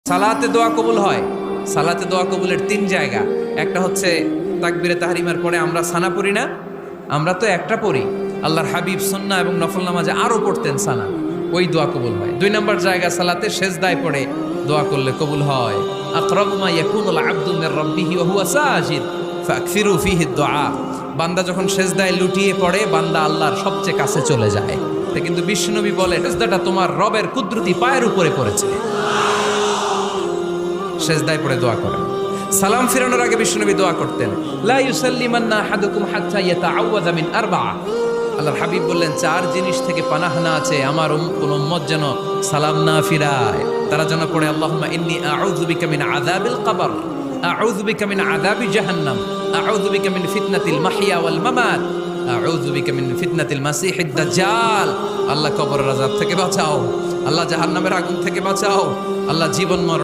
সালাতে দোয়া কবুল হয়। সালাতে দোয়া কবুলের 3 জায়গা। একটা হচ্ছে তাকবীরে তাহরিমার পরে আমরা সানা পড়ি না, আমরা তো একটা পড়ি। আল্লাহর হাবিব সুন্নাহ এবং নফল নামাজে আরো পড়তেন সানা, ওই দোয়া কবুল হয়। 2 নম্বর জায়গা সালাতে সেজদায় পড়ে দোয়া করলে কবুল হয়। আকরাবু মা ইয়াকুনুল আবদু মির রাব্বিহি ওয়া হুয়া সাজিদ ফাকসিরু ফীহি দুআ। বান্দা যখন সেজদায় লুটিয়ে পড়ে, বান্দা আল্লাহর সবচেয়ে কাছে চলে যায়। কিন্তু বিশ্বনবী বলে, সেজদাটা তোমার রবের কুদরতি পায়ের উপরে পড়েছে। সেজদায় পড়ে দোয়া করেন। সালাম ফিরানোর আগে বিশ্বনবী দোয়া করতেন, লা ইউসাল্লিমান্না আহাদুকুম হাত্তা ইয়াতাআওয়াযা মিন আরবা'a। আল্লাহর হাবিব বললেন, 4 জিনিস থেকে পানাহানা আছে, আমার কোন উম্মত যেন সালাম না ফিরায়। তারা যেন পড়ে, আল্লাহুম্মা ইন্নী আউযু বিকা মিন আযাবিল কবর, আউযু বিকা মিন আযাবি জাহান্নাম, আউযু বিকা মিন ফিতনাতিল মাহইয়া ওয়াল মামাত, আউযু বিকা মিন ফিতনাতিল মাসিহিদ দাজ্জাল। আল্লাহ কবরের আযাব থেকে বাঁচাও, আল্লাহ জাহান্নামের আগুন থেকে বাঁচাও, আল্লাহ জীবন